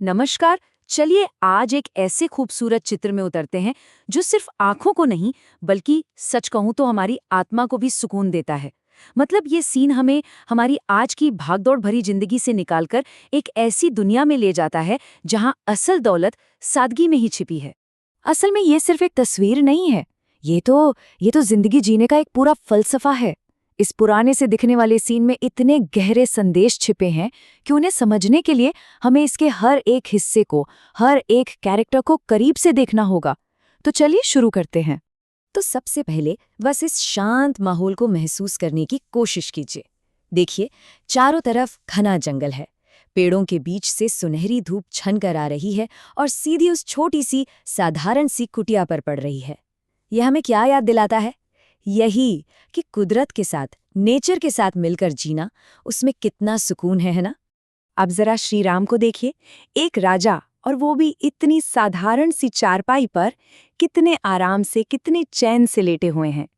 नमस्कार। चलिए आज एक ऐसे खूबसूरत चित्र में उतरते हैं जो सिर्फ आंखों को नहीं बल्कि सच कहूं तो हमारी आत्मा को भी सुकून देता है। मतलब ये सीन हमें हमारी आज की भागदौड़ भरी जिंदगी से निकालकर एक ऐसी दुनिया में ले जाता है जहां असल दौलत सादगी में ही छिपी है। असल में ये सिर्फ एक तस्वीर नहीं है, ये तो जिंदगी जीने का एक पूरा फलसफा है। इस पुराने से दिखने वाले सीन में इतने गहरे संदेश छिपे हैं कि उन्हें समझने के लिए हमें इसके हर एक हिस्से को, हर एक कैरेक्टर को करीब से देखना होगा। तो चलिए शुरू करते हैं। तो सबसे पहले बस इस शांत माहौल को महसूस करने की कोशिश कीजिए। देखिए, चारों तरफ घना जंगल है, पेड़ों के बीच से सुनहरी धूप छन कर आ रही है और सीधी उस छोटी सी साधारण सी कुटिया पर पड़ रही है। यह हमें क्या याद दिलाता है? यही कि कुदरत के साथ, नेचर के साथ मिलकर जीना, उसमें कितना सुकून है ना? अब जरा श्री राम को देखिए, एक राजा, और वो भी इतनी साधारण सी चारपाई पर कितने आराम से, कितने चैन से लेटे हुए हैं।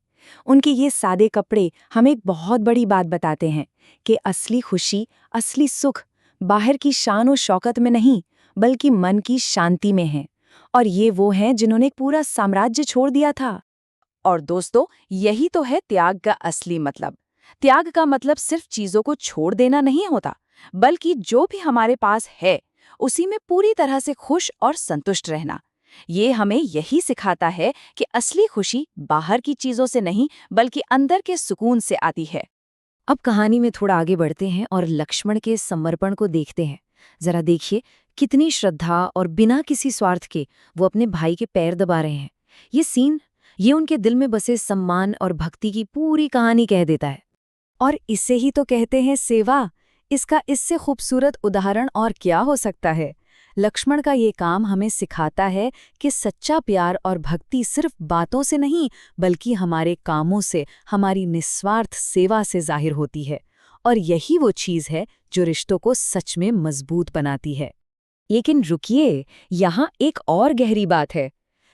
उनके ये सादे कपड़े हमें एक बहुत बड़ी बात बताते हैं कि असली खुशी, असली सुख बाहर की शान और शौकत में नहीं बल्कि मन की शांति में है। और ये वो हैं जिन्होंने एक पूरा साम्राज्य छोड़ दिया था। और दोस्तों, यही तो है त्याग का असली मतलब। त्याग का मतलब सिर्फ चीजों को छोड़ देना नहीं होता, बल्कि जो भी हमारे पास है उसी में पूरी तरह से खुश और संतुष्ट रहना। ये हमें यही सिखाता है कि असली खुशी बाहर की चीजों से नहीं बल्कि अंदर के सुकून से आती है। अब कहानी में थोड़ा आगे बढ़ते हैं और लक्ष्मण के समर्पण को देखते हैं। जरा देखिए, कितनी श्रद्धा और बिना किसी स्वार्थ के वो अपने भाई के पैर दबा रहे हैं। ये सीन, ये उनके दिल में बसे सम्मान और भक्ति की पूरी कहानी कह देता है। और इसे ही तो कहते हैं सेवा। इसका इससे खूबसूरत उदाहरण और क्या हो सकता है? लक्ष्मण का ये काम हमें सिखाता है कि सच्चा प्यार और भक्ति सिर्फ बातों से नहीं बल्कि हमारे कामों से, हमारी निस्वार्थ सेवा से जाहिर होती है। और यही वो चीज़ है जो रिश्तों को सच में मजबूत बनाती है। लेकिन रुकिए, यहाँ एक और गहरी बात है।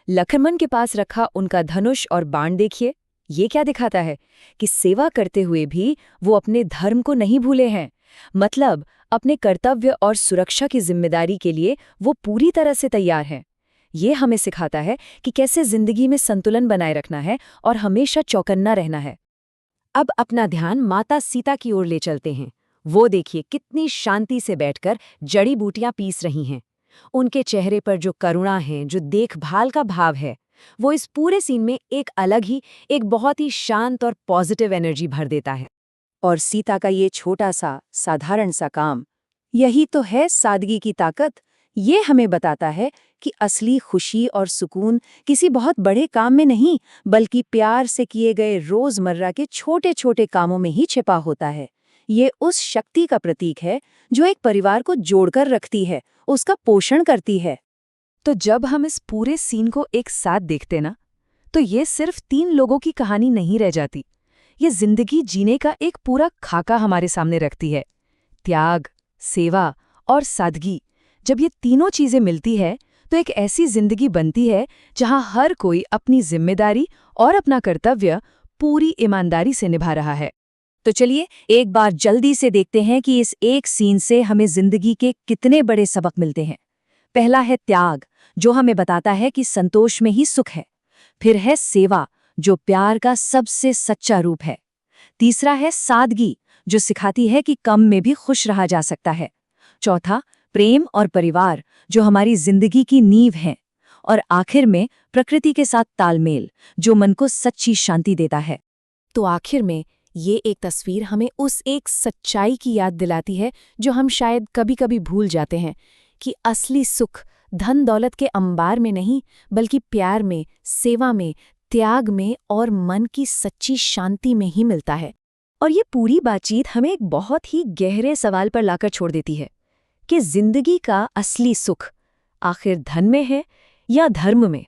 लक्ष्मण के पास रखा उनका धनुष और बाण देखिए। ये क्या दिखाता है? कि सेवा करते हुए भी वो अपने धर्म को नहीं भूले हैं। मतलब अपने कर्तव्य और सुरक्षा की जिम्मेदारी के लिए वो पूरी तरह से तैयार हैं। ये हमें सिखाता है कि कैसे जिंदगी में संतुलन बनाए रखना है और हमेशा चौकन्ना रहना है। अब अपना ध्यान माता सीता की ओर ले चलते हैं। वो देखिए, कितनी शांति से बैठकर जड़ी बूटियां पीस रही हैं। उनके चेहरे पर जो करुणा है, जो देखभाल का भाव है, वो इस पूरे सीन में एक अलग ही, एक बहुत ही शांत और पॉजिटिव एनर्जी भर देता है। और सीता का ये छोटा सा, साधारण सा काम, यही तो है सादगी की ताकत। ये हमें बताता है कि असली खुशी और सुकून किसी बहुत बड़े काम में नहीं बल्कि प्यार से किए गए रोजमर्रा के छोटे छोटे कामों में ही छिपा होता है। ये उस शक्ति का प्रतीक है जो एक परिवार को जोड़कर रखती है, उसका पोषण करती है। तो जब हम इस पूरे सीन को एक साथ देखते ना, तो ये सिर्फ 3 लोगों की कहानी नहीं रह जाती। ये जिंदगी जीने का एक पूरा खाका हमारे सामने रखती है। त्याग, सेवा और सादगी, जब ये तीनों चीजें मिलती है तो एक ऐसी जिंदगी बनती है जहां हर कोई अपनी जिम्मेदारी और अपना कर्तव्य पूरी ईमानदारी से निभा रहा है। तो चलिए एक बार जल्दी से देखते हैं कि इस एक सीन से हमें जिंदगी के कितने बड़े सबक मिलते हैं। पहला है त्याग, जो हमें बताता है कि संतोष में ही सुख है। फिर है सेवा, जो प्यार का सबसे सच्चा रूप है। तीसरा है सादगी, जो सिखाती है कि कम में भी खुश रहा जा सकता है। चौथा, प्रेम और परिवार, जो हमारी जिंदगी की नींव है। और आखिर में प्रकृति के साथ तालमेल, जो मन को सच्ची शांति देता है। तो आखिर में ये एक तस्वीर हमें उस एक सच्चाई की याद दिलाती है जो हम शायद कभी-कभी भूल जाते हैं, कि असली सुख धन दौलत के अंबार में नहीं बल्कि प्यार में, सेवा में, त्याग में और मन की सच्ची शांति में ही मिलता है। और ये पूरी बातचीत हमें एक बहुत ही गहरे सवाल पर लाकर छोड़ देती है कि जिंदगी का असली सुख आखिर धन में है या धर्म में?